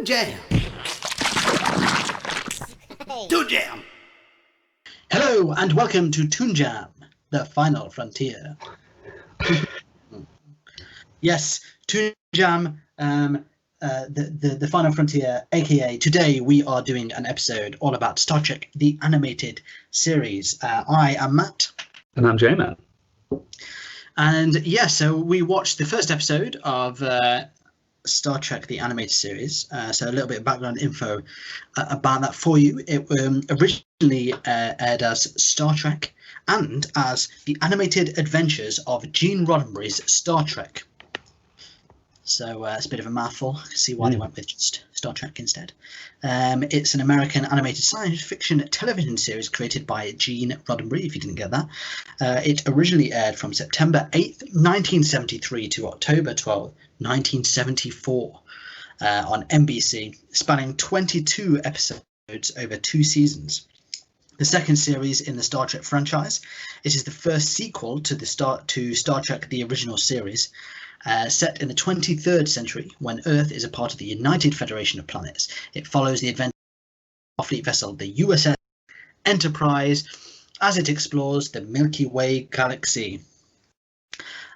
Jam. Toon Jam. Hello and welcome to Toon Jam, the final frontier. Yes, Toon Jam, the final frontier, aka today we are doing an episode all about Star Trek, the animated series. I am Matt. And I'm J-Man. And yeah, so we watched the first episode of Star Trek, the animated series. So a little bit of background info about that for you. It originally aired as Star Trek and as the animated adventures of Gene Roddenberry's Star Trek. So it's a bit of a mouthful. I can see why they went with just Star Trek instead. It's an American animated science fiction television series created by Gene Roddenberry, if you didn't get that. It originally aired from September 8th, 1973 to October 12th, 1974 on NBC, spanning 22 episodes over 2 seasons. The second series in the Star Trek franchise. It is the first sequel to Star Trek, the original series. Set in the 23rd century, when Earth is a part of the United Federation of Planets. It follows the adventure of Starfleet vessel, the USS Enterprise, as it explores the Milky Way galaxy.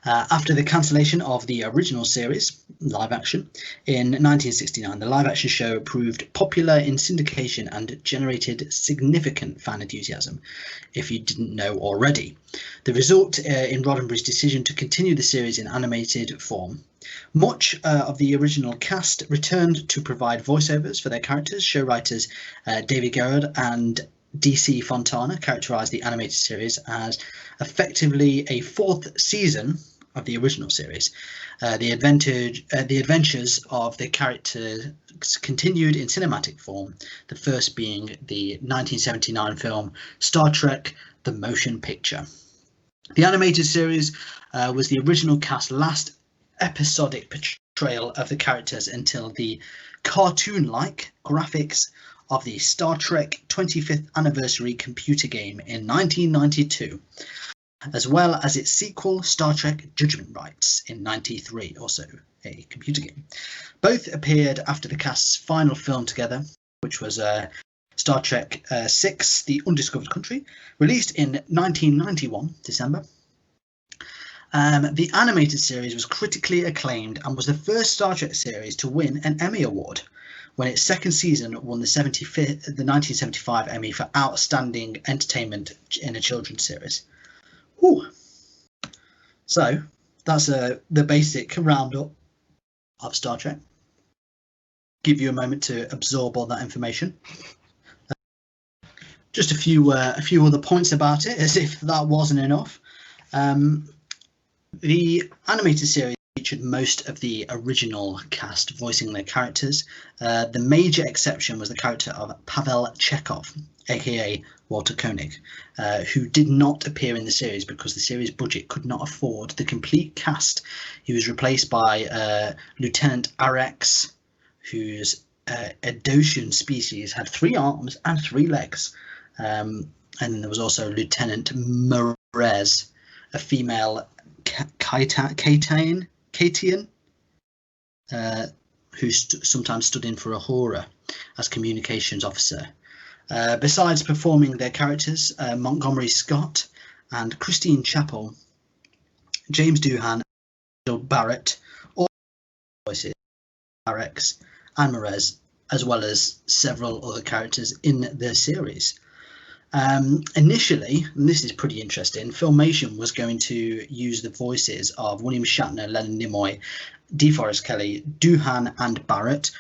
After the cancellation of the original series, live action, in 1969, the live action show proved popular in syndication and generated significant fan enthusiasm, if you didn't know already. The result in Roddenberry's decision to continue the series in animated form. Much of the original cast returned to provide voiceovers for their characters. Show writers David Gerrold and DC Fontana characterized the animated series as effectively a 4th season of the original series. The adventures of the characters continued in cinematic form, the first being the 1979 film Star Trek: The Motion Picture. The animated series was the original cast's last episodic portrayal of the characters until the cartoon-like graphics of the Star Trek 25th anniversary computer game in 1992, as well as its sequel, Star Trek Judgment Rights, in 93, also a computer game. Both appeared after the cast's final film together, which was Star Trek VI, The Undiscovered Country, released in 1991, December. The animated series was critically acclaimed and was the first Star Trek series to win an Emmy Award, when its second season won the 1975 Emmy for Outstanding Entertainment in a Children's Series. Ooh. So that's the basic roundup of Star Trek. Give you a moment to absorb all that information. Just a few other points about it, as if that wasn't enough. The animated series featured most of the original cast voicing their characters. The major exception was the character of Pavel Chekhov, aka Walter Koenig, who did not appear in the series because the series budget could not afford the complete cast. He was replaced by Lieutenant Arex, whose Edosian species had 3 arms and 3 legs. And then there was also Lieutenant Merez, a female Katian, who sometimes stood in for Uhura as communications officer. Besides performing their characters, Montgomery Scott and Christine Chappell, James Doohan, and Bill Barrett, all voices Arex and Merez, as well as several other characters in the series. Initially, and this is pretty interesting, Filmation was going to use the voices of William Shatner, Leonard Nimoy, DeForest Kelley, Doohan and Barrett.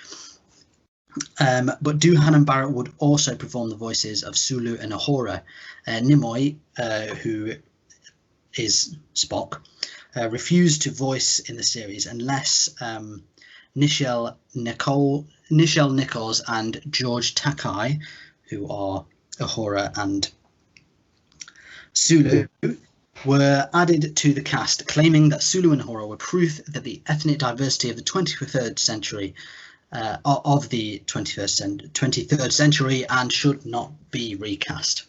But Doohan and Barrett would also perform the voices of Sulu and Uhura. Nimoy, who is Spock, refused to voice in the series unless Nichelle Nichols and George Takei, who are Uhura and Sulu, were added to the cast, claiming that Sulu and Uhura were proof that the ethnic diversity of the 23rd century and should not be recast.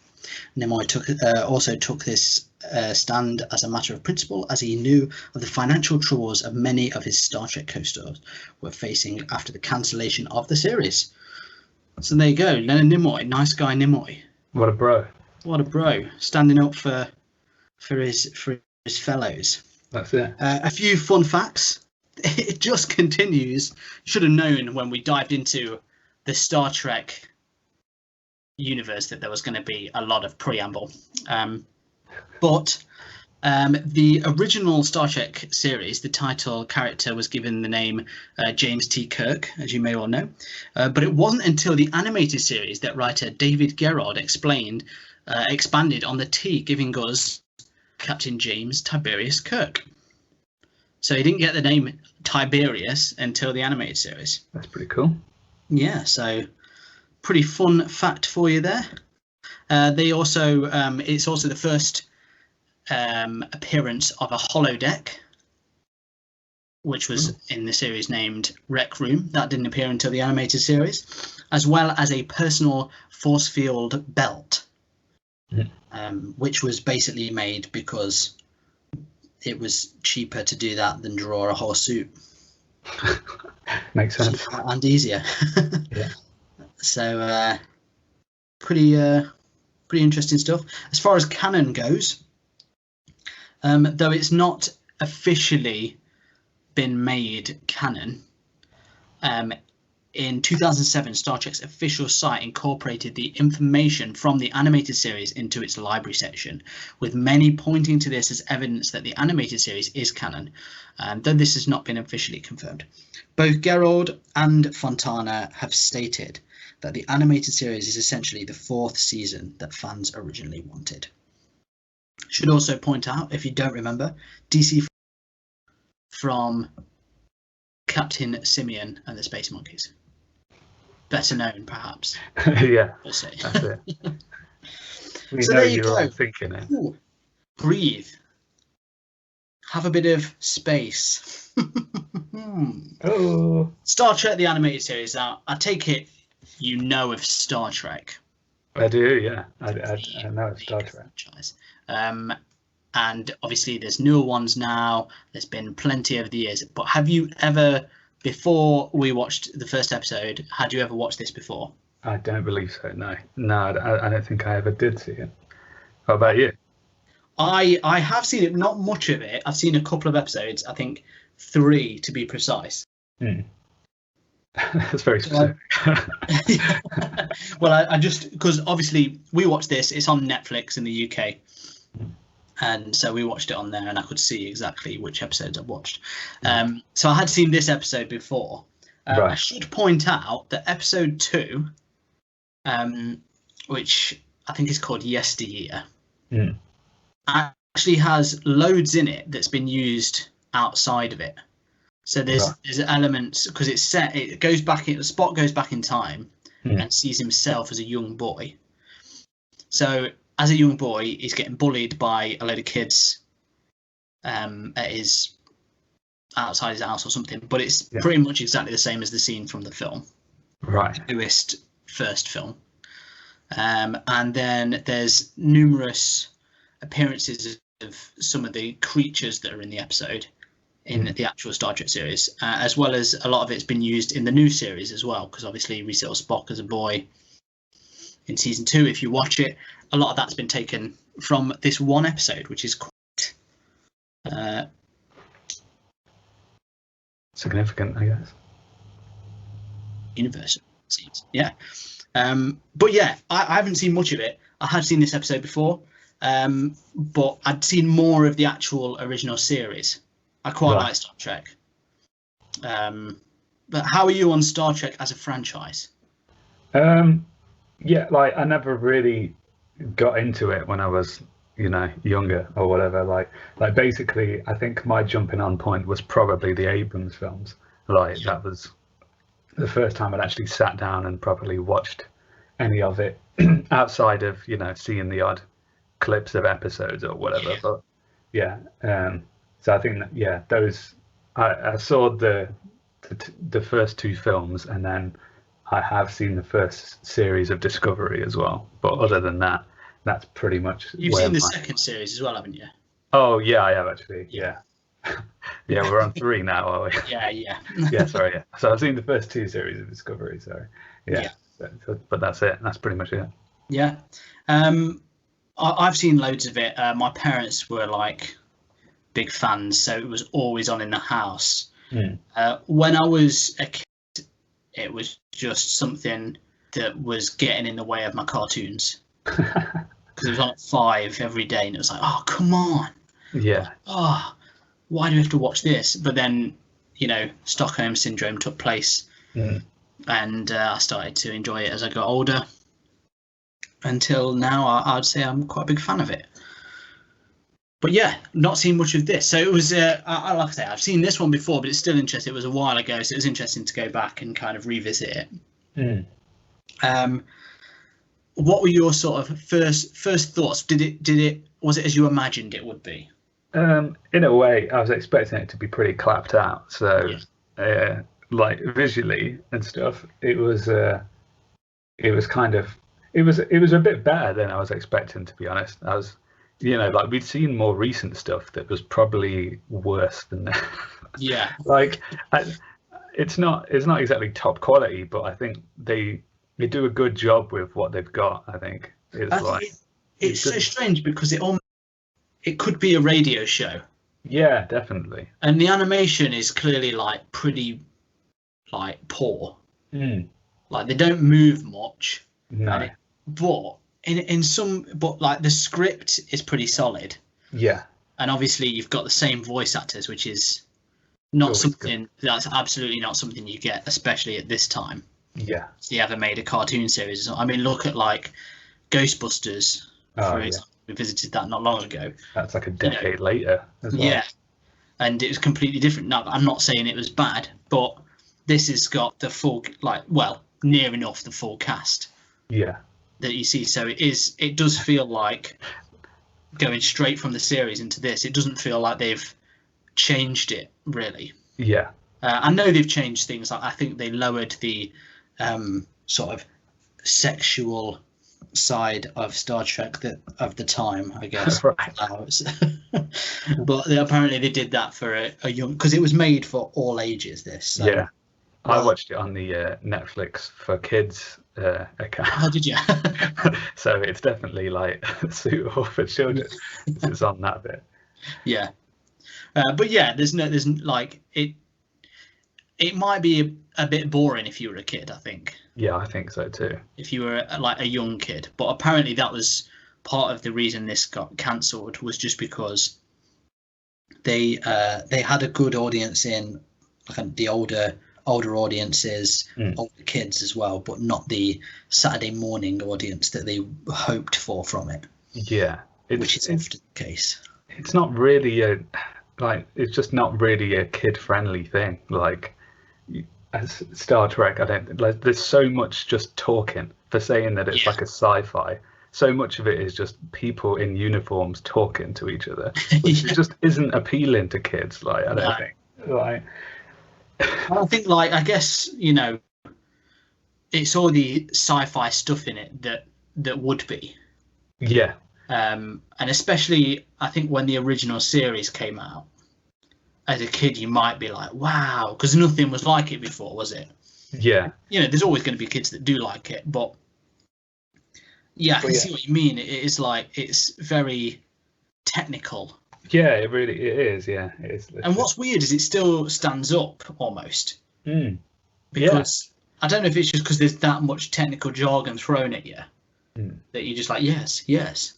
Nimoy also took this stand as a matter of principle, as he knew of the financial troubles of many of his Star Trek co-stars were facing after the cancellation of the series. So there you go, Leonard Nimoy, nice guy Nimoy. What a bro! What a bro, standing up for his fellows. That's it. A few fun facts. It just continues. Should have known when we dived into the Star Trek universe that there was going to be a lot of preamble. But the original Star Trek series, the title character was given the name James T. Kirk, as you may all know. But it wasn't until the animated series that writer David Gerrold expanded on the T, giving us Captain James Tiberius Kirk. So he didn't get the name Tiberius until the animated series. That's pretty cool. Yeah, so pretty fun fact for you there. They also, it's also the first appearance of a holodeck, which was in the series named Rec Room. That didn't appear until the animated series, as well as a personal force field belt, which was basically made because it was cheaper to do that than draw a whole suit. Makes sense. And easier. Yeah. So pretty interesting stuff. As far as canon goes, though it's not officially been made canon, in 2007, Star Trek's official site incorporated the information from the animated series into its library section, with many pointing to this as evidence that the animated series is canon, though this has not been officially confirmed. Both Gerrold and Fontana have stated that the animated series is essentially the fourth season that fans originally wanted. Should also point out, if you don't remember, DC from Captain Simeon and the Space Monkeys. Better known, perhaps. Yeah, We'll see. that's it. We So know there you you're all go. thinking it. Ooh, breathe. Have a bit of space. Oh, Star Trek, the animated series. Now, I take it you know of Star Trek. I do, yeah. I know it's Star Trek. Franchise. And obviously there's newer ones now. There's been plenty over the years. But have you ever, before we watched the first episode, had you ever watched this before? I don't believe so, no. No, I don't think I ever did see it. What about you? I have seen it, not much of it. I've seen a couple of episodes, I think 3 to be precise. That's very specific. Well, I just, because obviously we watched this, it's on Netflix in the UK. And so we watched it on there and I could see exactly which episodes I watched. So I had seen this episode before. Right. I should point out that episode 2, which I think is called Yesteryear, actually has loads in it that's been used outside of it. So there's elements, because it's set, it goes back in, Spock goes back in time and sees himself as a young boy. So as a young boy, he's getting bullied by a load of kids at his outside his house or something. But it's pretty much exactly the same as the scene from the film, Right. the newest first film. And then there's numerous appearances of some of the creatures that are in the episode in the actual Star Trek series, as well as a lot of it's been used in the new series as well, because obviously we saw Spock as a boy in season 2. If you watch it, a lot of that's been taken from this one episode, which is quite significant, I guess. universal, it seems. Yeah. But yeah, I haven't seen much of it. I had seen this episode before, but I'd seen more of the actual original series. I quite like Star Trek. But how are you on Star Trek as a franchise? Yeah, like I never really got into it when I was, younger or whatever. Like basically, I think my jumping on point was probably the Abrams films. That was the first time I'd actually sat down and properly watched any of it outside of, seeing the odd clips of episodes or whatever. But yeah, so I think that, those I saw the first 2 films, and then I have seen the first series of Discovery as well. But other than that, that's pretty much You've where seen the my... second series as well, haven't you? Oh yeah, I have actually. Yeah. Yeah, we're on 3 now, are we? Yeah, yeah. Yeah, sorry. Yeah. So I've seen the first 2 series of Discovery. So yeah, Yeah. but that's it. That's pretty much it. Yeah. I've seen loads of it. My parents were like big fans, so it was always on in the house. When I was a kid, it was just something that was getting in the way of my cartoons because it was on at 5 every day, and it was like, oh, come on. Yeah. Oh, why do we have to watch this? But then, you know, Stockholm Syndrome took place, and I started to enjoy it as I got older. Until now, I'd say I'm quite a big fan of it. But yeah, not seen much of this. So it was, like I say, I've seen this one before, but it's still interesting. It was a while ago, so it was interesting to go back and kind of revisit it. What were your sort of first thoughts? Was it as you imagined it would be? In a way, I was expecting it to be pretty clapped out. So, like visually and stuff, it was kind of, it was a bit better than I was expecting, to be honest. I was, like we'd seen more recent stuff that was probably worse than that. Yeah. Like, it's not exactly top quality, but I think they do a good job with what they've got. I think it's so strange because it could be a radio show. Yeah, definitely. And the animation is clearly like pretty like poor. Like they don't move much. No. But but like the script is pretty solid. Yeah. And obviously you've got the same voice actors, which is not something that's absolutely not something you get, especially at this time. Yeah. If you ever made a cartoon series. I mean, look at like Ghostbusters, for example. We visited that not long ago. That's like a decade later as well. Yeah. And it was completely different. Now, I'm not saying it was bad, but this has got the full, near enough the full cast. Yeah. That you see. So it does feel like going straight from the series into this. It doesn't feel like they've changed it, really. Yeah. I know they've changed things. Like I think they lowered the sort of sexual side of Star Trek of the time, I guess. Right. But apparently they did that for a young, because it was made for all ages. This. So, yeah. I watched it on the Netflix for kids account. Oh, did you? So it's definitely like suitable for children. It's on that bit. Yeah. But yeah, there's like it. It might be a bit boring if you were a kid, I think. Yeah, I think so too. If you were like a young kid, but apparently that was part of the reason this got cancelled, was just because they had a good audience in like the older audiences, older kids as well, but not the Saturday morning audience that they hoped for from it. Yeah, which is often the case. It's not really it's just not really a kid-friendly thing. Like, as Star Trek, there's so much just talking for saying that it's like a sci-fi. So much of it is just people in uniforms talking to each other, which just isn't appealing to kids. Like, I don't think. Like, I think, I guess, it's all the sci-fi stuff in it that would be. Yeah. And especially, I think when the original series came out, as a kid, you might be like, wow, because nothing was like it before, was it? Yeah. There's always going to be kids that do like it, but yeah, I can see what you mean. It is it's very technical. Yeah, it is. Yeah, it is. And what's weird is it still stands up almost. Because I don't know if it's just because there's that much technical jargon thrown at you that you're just like, yes.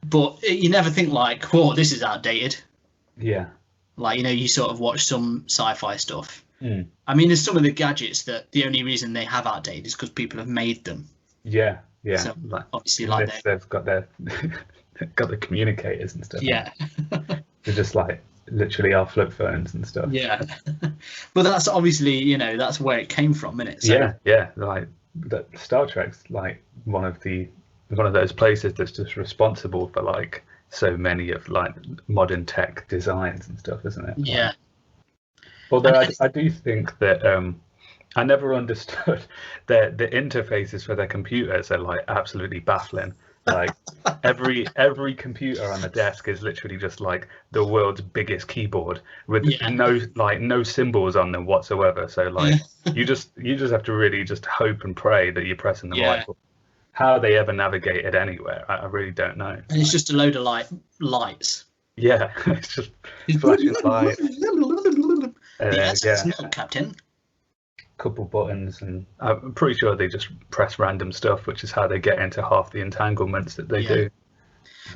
But you never think like, whoa, this is outdated. Yeah. Like, you sort of watch some sci-fi stuff. I mean, there's some of the gadgets that the only reason they have outdated is because people have made them. Yeah. So obviously, they've got the communicators and stuff. Yeah. They're just like literally our flip phones and stuff. Yeah. But that's obviously, that's where it came from, isn't it? So, yeah. Like Star Trek's like one of those places that's just responsible for like so many of like modern tech designs and stuff, isn't it? Yeah. Although I do think that I never understood the interfaces for their computers are like absolutely baffling. Like every computer on the desk is literally just like the world's biggest keyboard with Yeah. no symbols on them whatsoever. So like you just have to really just hope and pray that you're pressing the Yeah. right button. How they ever navigate it anywhere, I really don't know. And it's just a load of lights. Yeah, it's just flashing light. Yes, Yeah, it's not, Captain. couple buttons, and I'm pretty sure they just press random stuff, which is how they get into half the entanglements that they do.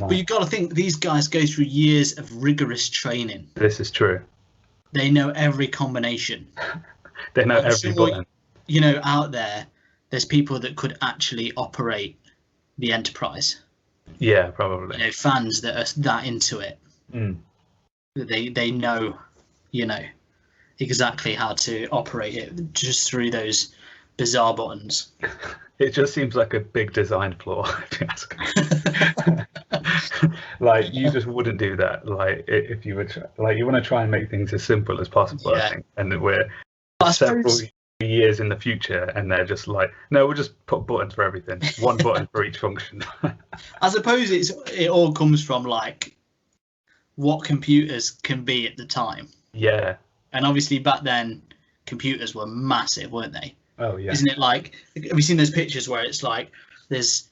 But you've got to think these guys go through years of rigorous training. This is true. They know every combination. They know I'm every sure, button. You know, out there's people that could actually operate the Enterprise. Yeah, probably. You know, fans that are that into it. Mm. They know, you know, exactly how to operate it just through those bizarre buttons. It just seems like a big design flaw, if you ask me. Like, you just wouldn't do that. Like, if you were like, you want to try and make things as simple as possible, I think. And we're several years in the future, and they're just like, no, we'll just put buttons for everything. One button for each function. I suppose it all comes from like what computers can be at the time. Yeah. And obviously back then, computers were massive, weren't they? Oh yeah. Isn't it like, have you seen those pictures where it's like there's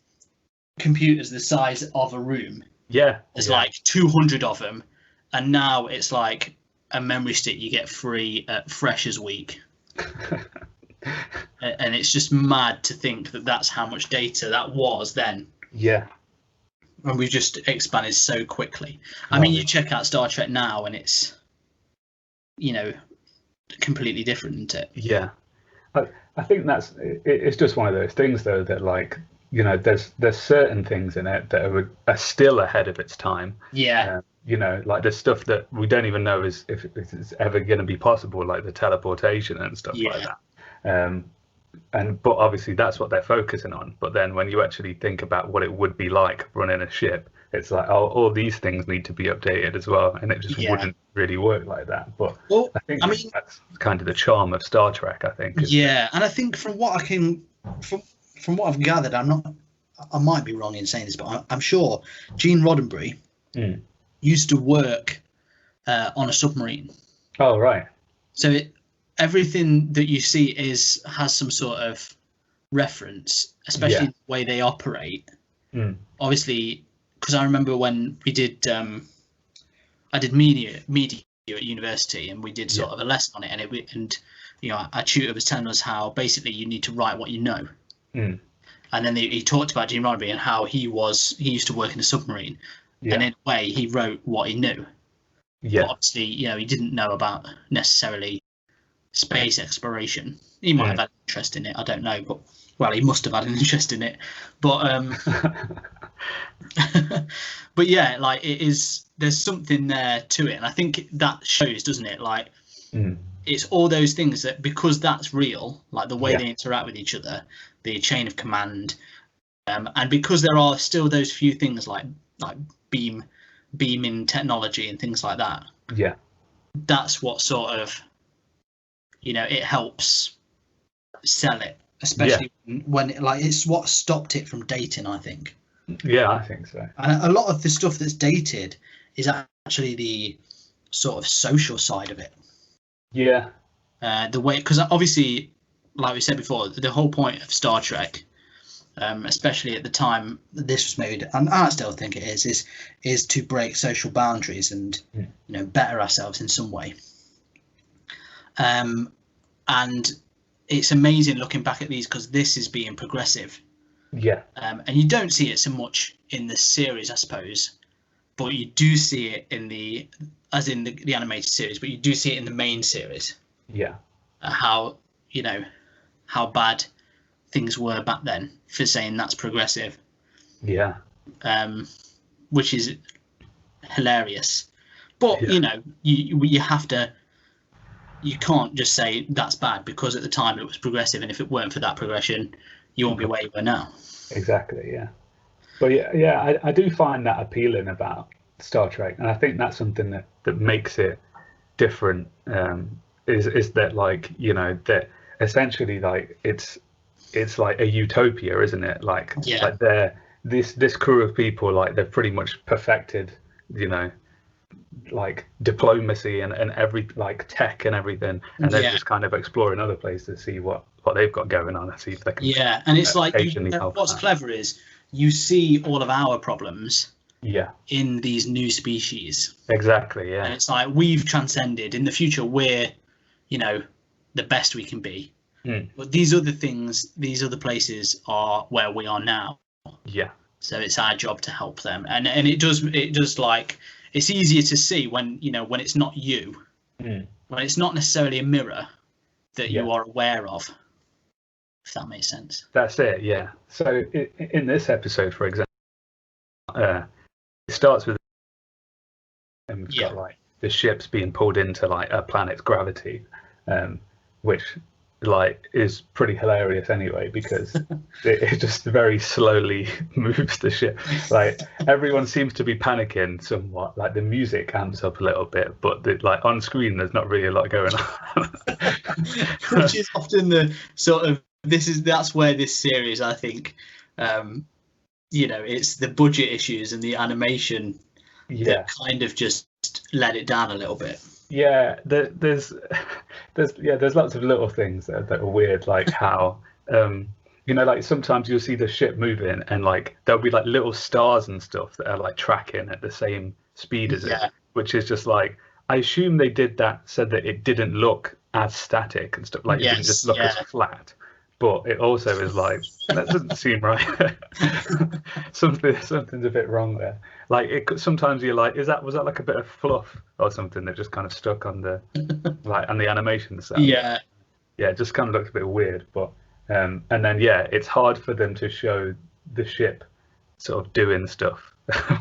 computers the size of a room? Yeah. There's like 200 of them, and now it's like a memory stick you get free at Freshers Week. And it's just mad to think that that's how much data that was then. Yeah. And we've just expanded so quickly. I mean, you check out Star Trek now, and it's, you know, completely different, isn't it? Yeah. I think it's just one of those things, though, that like, you know, there's certain things in it that are still ahead of its time. Yeah. You know, like there's stuff that we don't even know if it's ever going to be possible, like the teleportation and stuff like that. But obviously that's what they're focusing on. But then when you actually think about what it would be like running a ship, it's like, oh, all these things need to be updated as well, and it just wouldn't really work like that. But I think that's kind of the charm of Star Trek, I think. Yeah, and I think from what I've gathered, I might be wrong in saying this, but I'm sure Gene Roddenberry used to work on a submarine. Oh, right. So everything that you see has some sort of reference, especially the way they operate. Obviously, because I remember when we did, I did media at university, and we did sort of a lesson on it, and you know, our tutor was telling us how basically you need to write what you know. And then he talked about Gene Roddenberry and how he used to work in a submarine, and in a way he wrote what he knew. But obviously, you know, he didn't know about necessarily space exploration. He might have had an interest in it, I don't know, but well, he must have had an interest in it. But but yeah, like there's something there to it, and I think that shows, doesn't it? Like it's all those things that, because that's real, like the way they interact with each other, the chain of command, and because there are still those few things like beaming technology and things like that. Yeah, that's what sort of, you know, it helps sell it, especially when it's what stopped it from dating, I think. Yeah, I think so. And a lot of the stuff that's dated is actually the sort of social side of it. Yeah. The way, because obviously, like we said before, the whole point of Star Trek, especially at the time this was made, and I still think it is to break social boundaries and you know, better ourselves in some way. And it's amazing looking back at these, because this is being progressive. Yeah. And you don't see it so much in the series, I suppose, but you do see it in the animated series, but you do see it in the main series. Yeah. How, you know, how bad things were back then, for saying that's progressive. Yeah. Which is hilarious. But, you know, you have to, you can't just say that's bad, because at the time it was progressive, and if it weren't for that progression, you won't be where you are now. Exactly, yeah. But I do find that appealing about Star Trek, and I think that's something that makes it different, is that, like, you know, that essentially, like, it's like a utopia, isn't it? Like, like this crew of people, like they've pretty much perfected, you know, like diplomacy and every like tech and everything, and they're just kind of exploring other places to see what they've got going on and see if they can. Yeah, and it's like help what's out. clever is you see all of our problems Yeah, in these new species. exactly. Yeah, And it's like we've transcended. In the future, we're, you know, the best we can be. But these other things, these other places are where we are now. yeah, So it's our job to help them. And it does like, it's easier to see when, you know, when it's not you, when it's not necessarily a mirror that you are aware of, if that makes sense. That's it. Yeah. So in this episode, for example, it starts with and we've got like the ships being pulled into like a planet's gravity, which like is pretty hilarious anyway, because it just very slowly moves the ship. Like everyone seems to be panicking somewhat, like the music amps up a little bit, but like on screen there's not really a lot going on. Which is often the sort of, that's where this series, I think, you know, it's the budget issues and the animation that kind of just let it down a little bit. Yeah, there's lots of little things that are weird, like how you know, like sometimes you'll see the ship moving and like there'll be like little stars and stuff that are like tracking at the same speed as it, which is just like, I assume they did that so that it didn't look as static and stuff, like it didn't just look as flat. But it also is like, that doesn't seem right. Something's a bit wrong there. Like sometimes you're like, was that like a bit of fluff or something that just kind of stuck on the like on the animation side? Yeah, it just kind of looks a bit weird. But and then it's hard for them to show the ship sort of doing stuff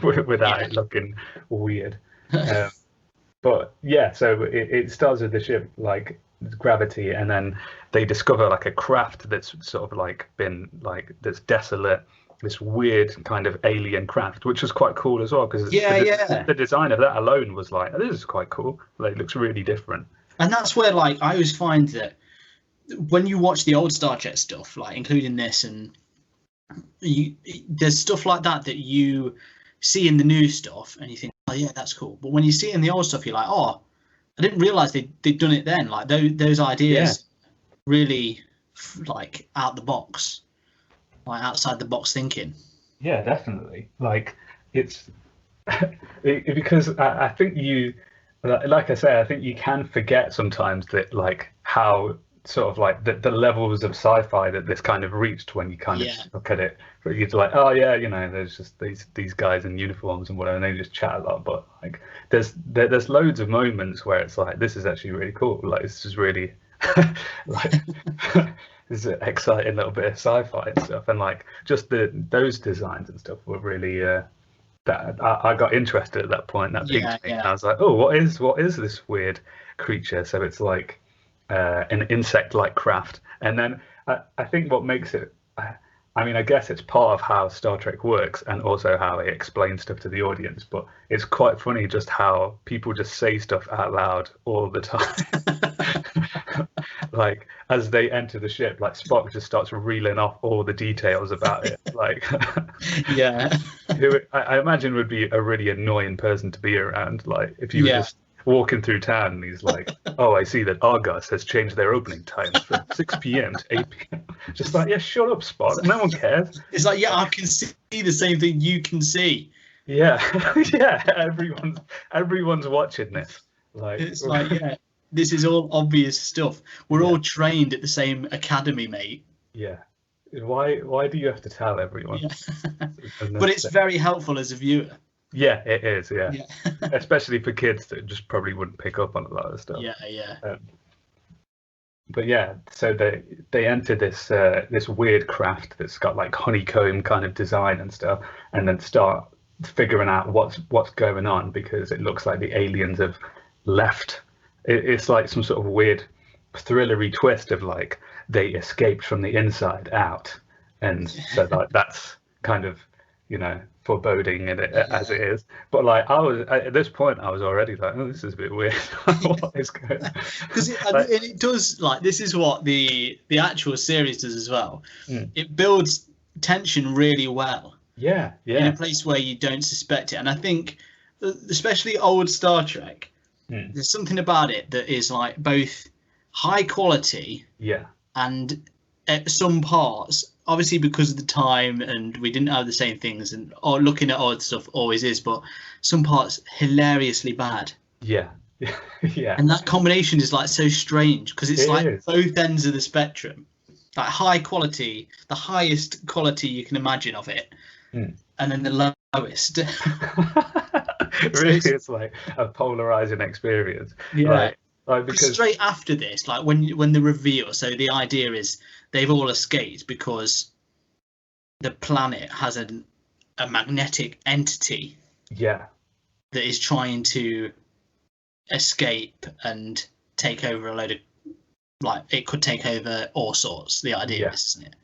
without it looking weird. But so it starts with the ship like gravity, and then they discover like a craft that's sort of like been like that's desolate, this weird kind of alien craft, which was quite cool as well, because the design of that alone was like, oh, this is quite cool. Like, it looks really different. And that's where like I always find that when you watch the old Star Trek stuff, like including this, and there's stuff like that you see in the new stuff and you think, oh yeah, that's cool. But when you see it in the old stuff, you're like, oh, I didn't realize they'd done it then. Like those ideas really like out the box, like outside the box thinking. Yeah, definitely. Like it's because I think you, like I say, I think you can forget sometimes that like how sort of like the levels of sci-fi that this kind of reached when you kind of look at it. You're like, oh yeah, you know, there's just these guys in uniforms and whatever, and they just chat a lot. But like, there's loads of moments where it's like, this is actually really cool. Like, this is really like this is an exciting little bit of sci-fi and stuff. And like, just those designs and stuff were really that I got interested at that point. That piqued me. And I was like, oh, what is this weird creature? So it's like an insect-like craft. And then I think what makes it, I mean, I guess it's part of how Star Trek works and also how it explains stuff to the audience, but it's quite funny just how people just say stuff out loud all the time. Like, as they enter the ship, like Spock just starts reeling off all the details about it. Like, who I imagine would be a really annoying person to be around. Like, if you were just walking through town and he's like, oh, I see that Argos has changed their opening times from 6 p.m. to 8 p.m. Just like, yeah, shut up, Spock. No one cares. It's like, I can see the same thing you can see. Yeah. Everyone's watching this. Like, it's like, this is all obvious stuff. We're all trained at the same academy, mate. Yeah. Why do you have to tell everyone? But it's very helpful as a viewer. Yeah, it is. Yeah. Especially for kids that just probably wouldn't pick up on a lot of stuff. But yeah, so they enter this weird craft that's got like honeycomb kind of design and stuff, and then start figuring out what's going on, because it looks like the aliens have left. It's like some sort of weird thrillery twist of like they escaped from the inside out, and so like that's kind of, you know, foreboding in it as it is. But like, I was at this point, I was already like, oh, this is a bit weird. What is going on? Because it does, like, this is what the actual series does as well. It builds tension really well. Yeah, in a yeah. place where you don't suspect it. And I think, especially old Star Trek, Mm. there's something about it that is like both high quality Yeah, and at some parts, obviously because of the time and we didn't have the same things, and or looking at old stuff always is, but some parts hilariously bad. yeah, yeah. And that combination is like so strange because it's It like is. both ends of the spectrum, like high quality, the highest quality you can imagine of it, Mm. and then the lowest. Really, it's like a polarizing experience. Yeah. Like because Straight after this, like when the reveal, so the idea is they've all escaped because the planet has a magnetic entity yeah, that is trying to escape and take over a load of, like, it could take over all sorts. The idea yeah, is, isn't it?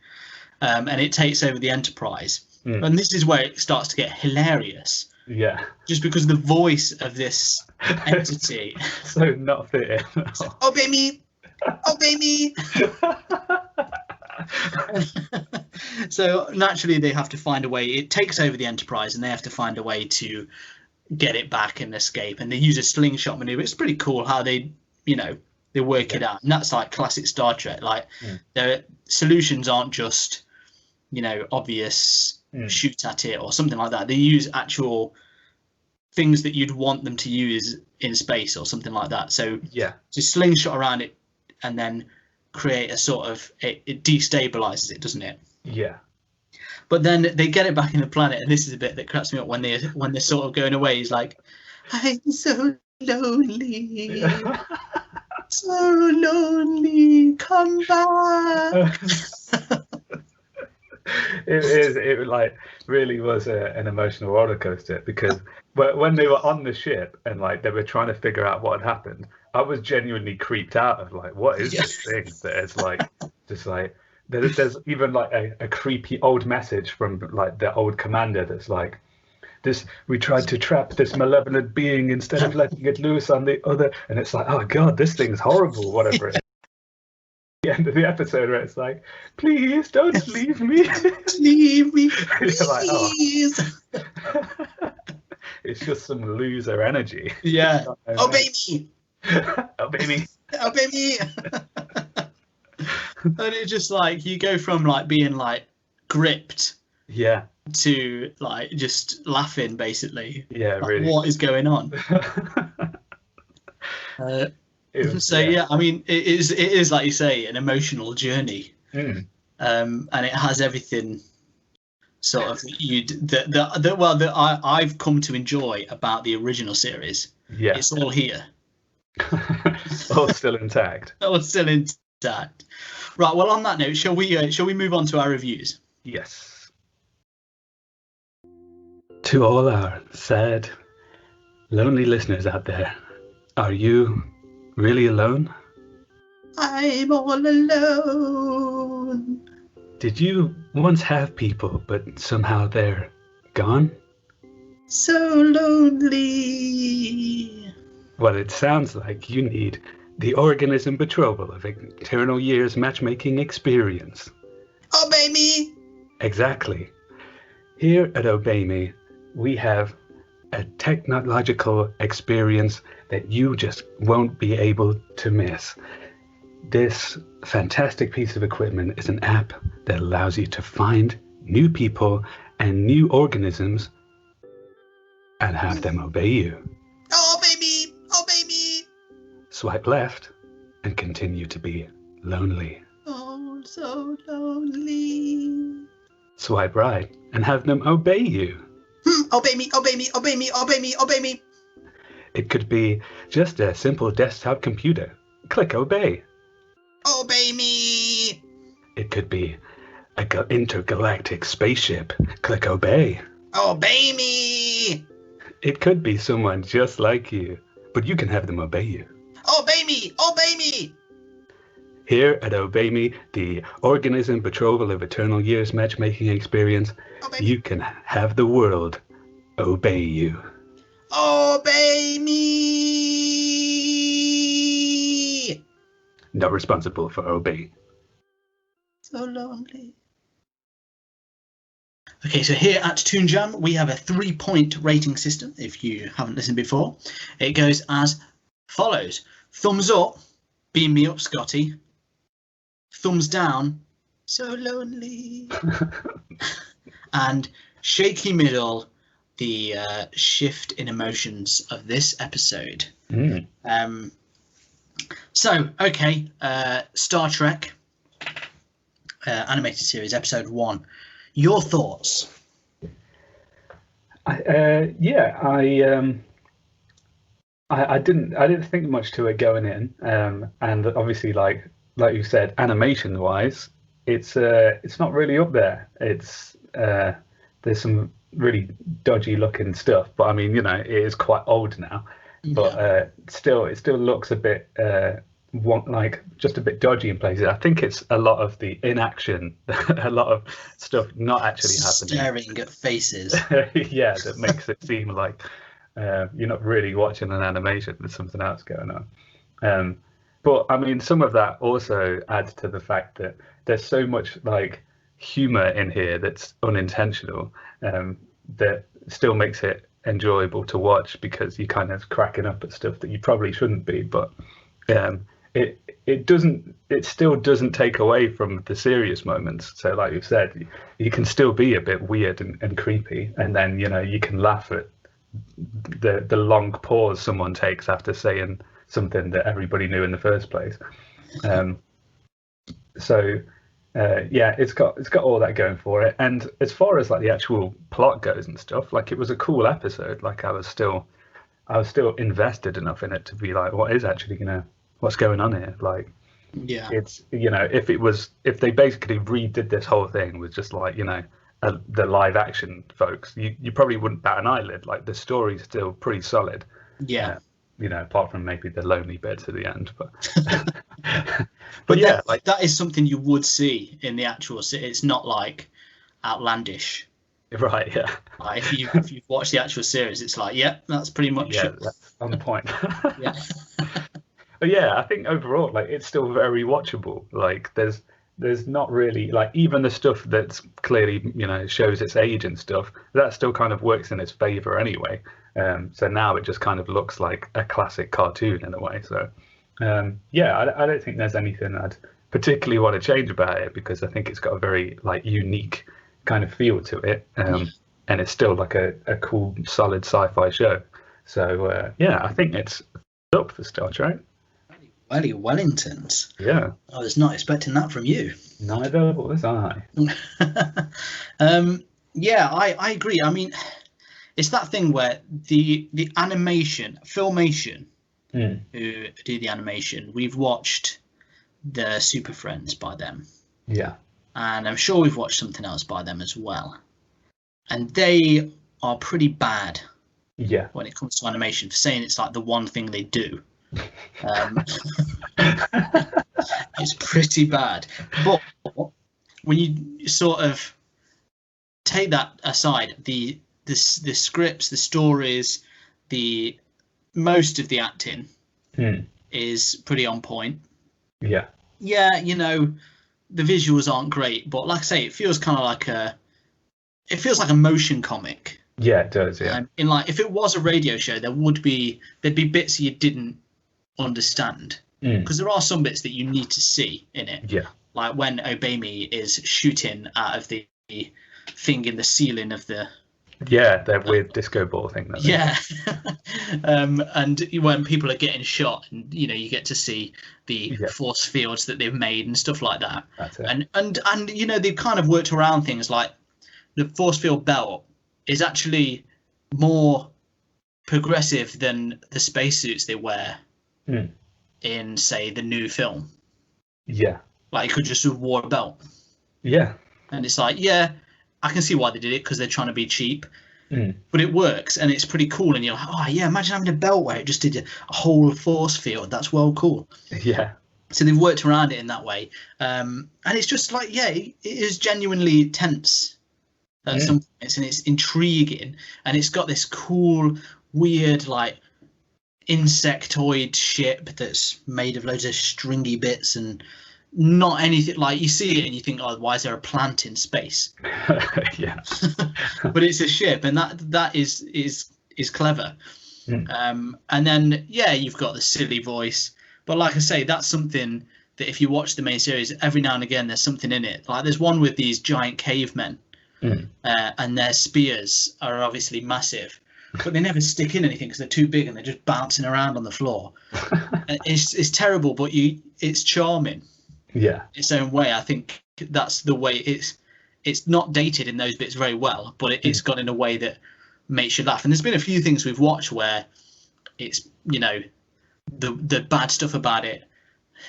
And it takes over the Enterprise. mm. And this is where it starts to get hilarious, Yeah. just because the voice of this entity. So not fit in. Obey me, obey me. So naturally they have to find a way. It takes over the Enterprise and they have to find a way to get it back and escape, and they use a slingshot maneuver. It's pretty cool how they work it out, and that's like classic Star Trek. Like their solutions aren't just obvious shoot at it or something like that. They use actual things that you'd want them to use in space or something like that. So just slingshot around it and then create a sort of, it destabilizes it, doesn't it? Yeah. But then they get it back in the planet, and this is a bit that cracks me up when they're sort of going away. He's like, I'm so lonely. So lonely, come back. It like really was an emotional roller coaster, because when they were on the ship and like they were trying to figure out what had happened, I was genuinely creeped out of like, what is this thing that is like just like there's even like a creepy old message from like the old commander that's like, this, we tried to trap this malevolent being instead of letting it loose on the other, and it's like, oh god, this thing's horrible, whatever it is. The end of the episode where it's like, please don't leave me. Leave me, please. You're like, oh. It's just some loser energy. Yeah. Obey me. Obey me. Obey me. And it's just like you go from like being like gripped to like just laughing, basically. Yeah, like, really. What is going on? I mean, it is like you say, an emotional journey, and it has everything sort of that I've come to enjoy about the original series. Yeah, it's all here. All still intact. All still intact. Right. Well, on that note, shall we move on to our reviews? Yes. To all our sad, lonely listeners out there, are you really alone? I'm all alone. Did you once have people, but somehow they're gone? So lonely. Well, it sounds like you need the Organism Betrothal of Eternal Years matchmaking experience. Obey me! Exactly. Here at Obey Me, we have a technological experience that you just won't be able to miss. This fantastic piece of equipment is an app that allows you to find new people and new organisms and have them obey you. Oh, obey me! Obey me! Swipe left and continue to be lonely. Oh, so lonely. Swipe right and have them obey you. Obey me, obey me, obey me, obey me, obey me. It could be just a simple desktop computer. Click obey. Obey me. It could be an intergalactic spaceship. Click obey. Obey me. It could be someone just like you, but you can have them obey you. Obey me, obey me. Here at Obey Me, the Organism Betrothal of Eternal Years matchmaking experience, you can have the world obey you. Obey me. Not responsible for obey. So lonely. Okay, so here at Toon Jam, we have a 3-point rating system. If you haven't listened before, it goes as follows: thumbs up, beam me up, Scotty. Thumbs down, so lonely. And shaky middle, the shift in emotions of this episode. So, okay, Star Trek animated series, episode 1. Your thoughts? I didn't think much to it going in, and obviously, like you said, animation wise, it's not really up there. It's there's some really dodgy looking stuff, but I mean, you know, it is quite old now, but still, it still looks a bit like just a bit dodgy in places. I think it's a lot of the inaction, a lot of stuff not actually happening. Staring at faces. Yeah, that makes it seem like you're not really watching an animation. There's something else going on. But I mean, some of that also adds to the fact that there's so much like humor in here that's unintentional, that still makes it enjoyable to watch because you're kind of cracking up at stuff that you probably shouldn't be. But it still doesn't take away from the serious moments. So like you've said, you can still be a bit weird and creepy, and then, you know, you can laugh at the long pause someone takes after saying something that everybody knew in the first place. Yeah, it's got all that going for it. And as far as like the actual plot goes and stuff, like it was a cool episode. Like I was still invested enough in it to be like, what's going on here? Like, Yeah, it's, you know, if they basically redid this whole thing with just like, you know, the live action folks, you probably wouldn't bat an eyelid. Like the story's still pretty solid. yeah. You know, apart from maybe the lonely bits at the end, but But yeah, like that is something you would see in the actual. It's not like outlandish. right, yeah, Like if you watch the actual series, it's like, yeah, that's pretty much yeah, it. that's on point. Yeah. But yeah, I think overall, like it's still very watchable. Like there's not really like even the stuff that's clearly, you know, shows its age and stuff, that still kind of works in its favor anyway. So now it just kind of looks like a classic cartoon in a way. So yeah, I don't think there's anything I'd particularly want to change about it, because I think it's got a very like unique kind of feel to it, and it's still like a cool, solid sci-fi show. So yeah, I think it's up for Star Trek. Welly Wellingtons. Yeah, I was not expecting that from you. neither was I. Yeah, I agree. I mean, it's that thing where the animation, Filmation, who do the animation, we've watched the Super Friends by them. Yeah. And I'm sure we've watched something else by them as well. And they are pretty bad Yeah. when it comes to animation, for saying it's like the one thing they do. It's pretty bad. But when you sort of take that aside, the scripts, the stories, the most of the acting is pretty on point. Yeah. Yeah, you know, the visuals aren't great, but like I say, it feels kind of like a motion comic. Yeah, it does. Yeah. In like, if it was a radio show, there'd be bits you didn't understand, because there are some bits that you need to see in it. Yeah. Like when Obey Me is shooting out of the thing in the ceiling of the. Yeah, that weird disco ball thing. Yeah. And when people are getting shot, and you know, you get to see the force fields that they've made and stuff like that. That's it. And you know, they've kind of worked around things like the force field belt is actually more progressive than the spacesuits they wear in, say, the new film. Yeah. Like, you could just have wore a belt. Yeah. And it's like, yeah, I can see why they did it, because they're trying to be cheap. But it works, and it's pretty cool. And you're like, oh, yeah, imagine having a belt where it just did a whole force field. That's well cool. Yeah. So they've worked around it in that way. And it's just like, yeah, it is genuinely tense at some points, and it's intriguing. And it's got this cool, weird, like, insectoid ship that's made of loads of stringy bits, and not anything like you see it and you think, oh, why is there a plant in space? Yeah. But it's a ship, and that is clever. And then you've got the silly voice, but like I say, that's something that if you watch the main series, every now and again there's something in it. Like there's one with these giant cavemen, and their spears are obviously massive, but they never stick in anything because they're too big and they're just bouncing around on the floor. It's terrible, but it's charming. Yeah. Its own way. I think that's the way it's not dated in those bits very well, but it's got in a way that makes you laugh. And there's been a few things we've watched where it's, you know, the bad stuff about it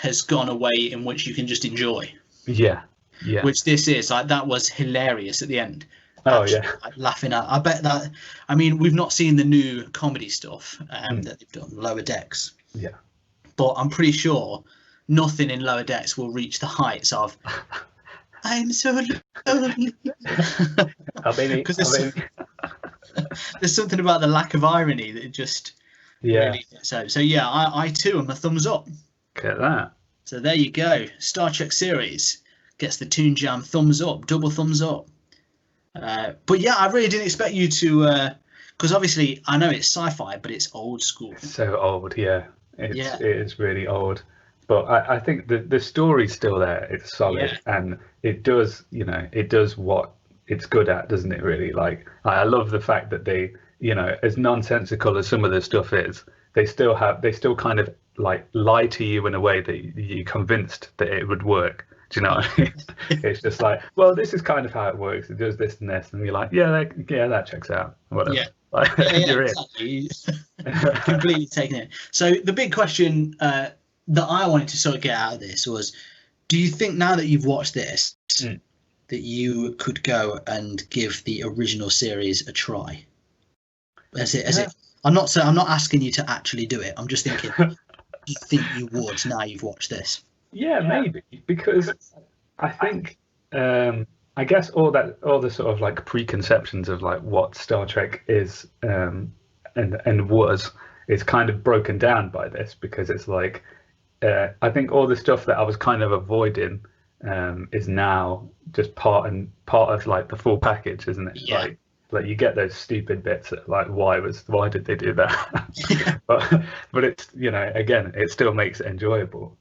has gone away in which you can just enjoy. Yeah. Which this is. Like, that was hilarious at the end. Oh, Actually, yeah. like, laughing at. I bet that. I mean, we've not seen the new comedy stuff that they've done, Lower Decks. Yeah. But I'm pretty sure nothing in Lower Decks will reach the heights of I'm so lonely. Because there's something about the lack of irony that just really so yeah, I too am a thumbs up. Look at that. So there you go. Star Trek series gets the Toon Jam thumbs up, double thumbs up. But yeah, I really didn't expect you to, because obviously I know it's sci-fi, but it's old school. So old, yeah. It is really old. But I think the story's still there. It's solid, and it does, you know, it does what it's good at, doesn't it? Really, like I love the fact that they, you know, as nonsensical as some of the stuff is, they still kind of like lie to you in a way that you're convinced that it would work. Do you know what I mean? It's just like, well, this is kind of how it works. It does this and this, and you're like, that checks out. Whatever. Yeah. Like, you're exactly. Completely taking it. So the big question that I wanted to sort of get out of this was, do you think now that you've watched this that you could go and give the original series a try? I'm not asking you to actually do it. I'm just thinking, do you think you would now you've watched this? Yeah, maybe, because I think I guess all the sort of like preconceptions of like what Star Trek is and was is kind of broken down by this, because it's like I think all the stuff that I was kind of avoiding is now just part of like the full package, isn't it? Yeah. Like you get those stupid bits that, like, why did they do that? but it's, you know, again, it still makes it enjoyable.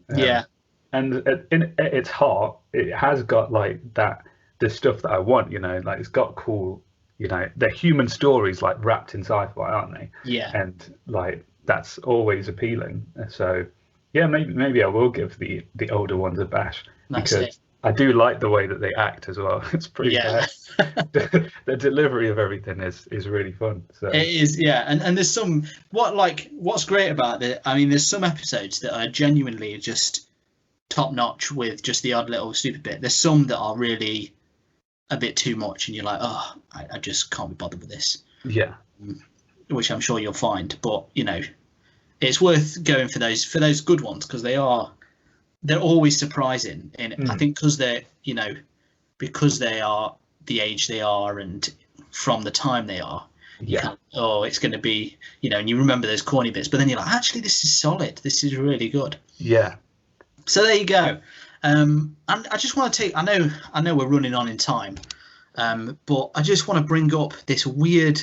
And in its heart, it has got like the stuff that I want, you know, like it's got cool, you know, they're human stories like wrapped in sci-fi, aren't they? Yeah. And like that's always appealing. So yeah, maybe I will give the older ones a bash, because I do like the way that they act as well. It's pretty bad. The delivery of everything is really fun. So it is, yeah. And there's what's great about it, I mean, there's some episodes that are genuinely just top notch with just the odd little stupid bit. There's some that are really a bit too much and you're like, oh, I just can't be bothered with this. Yeah. Which I'm sure you'll find, but you know, it's worth going for those good ones, because they're always surprising. And I think because they are the age they are and from the time they are, it's going to be, you know, and you remember those corny bits, but then you're like, actually, this is solid. This is really good. Yeah. So there you go. And I just want to take, I know we're running on in time, but I just want to bring up this weird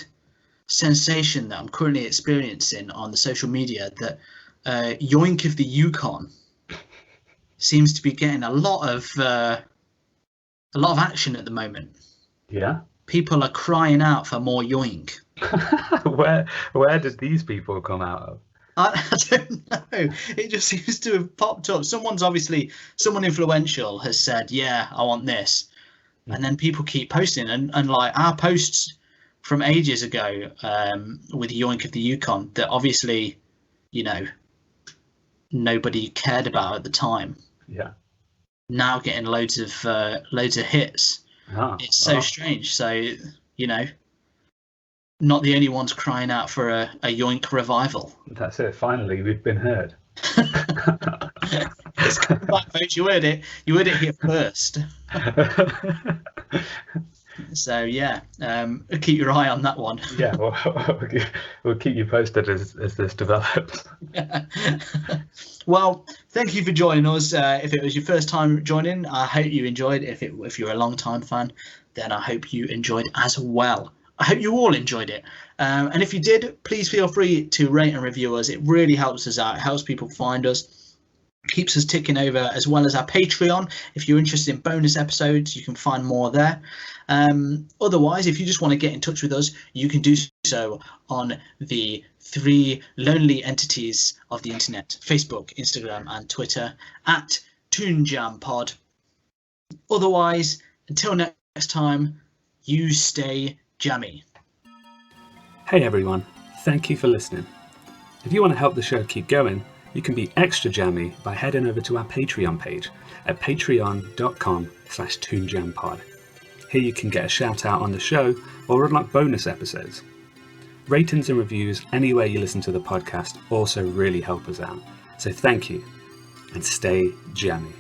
sensation that I'm currently experiencing on the social media, that Yoink of the Yukon seems to be getting a lot of action at the moment. Yeah. People are crying out for more Yoink. Where does these people come out of? I don't know. It just seems to have popped up. Someone influential has said, yeah, I want this. And then people keep posting. And like our posts from ages ago with Yoink of the Yukon that obviously, you know, nobody cared about at the time. Yeah. Now getting loads of hits. It's so strange. So, you know, not the only ones crying out for a Yoink revival. That's it. Finally, we've been heard. It's coming back, folks. You heard it. You heard it here first. So yeah, keep your eye on that one. Yeah, we'll keep you posted as this develops. Well, thank you for joining us. If it was your first time joining, I hope you enjoyed. If you're a long time fan, then I hope you enjoyed as well. I hope you all enjoyed it. And if you did, please feel free to rate and review us. It really helps us out. It helps people find us, keeps us ticking over, as well as our Patreon. If you're interested in bonus episodes, you can find more there. Otherwise, if you just want to get in touch with us, you can do so on the 3 lonely entities of the internet: Facebook, Instagram, and Twitter at ToonJamPod. Otherwise, until next time, you stay jammy. Hey everyone, thank you for listening. If you want to help the show keep going, you can be extra jammy by heading over to our Patreon page at patreon.com/ToonJamPod. Here you can get a shout out on the show or unlock bonus episodes. Ratings and reviews anywhere you listen to the podcast also really help us out. So thank you, and stay jammy.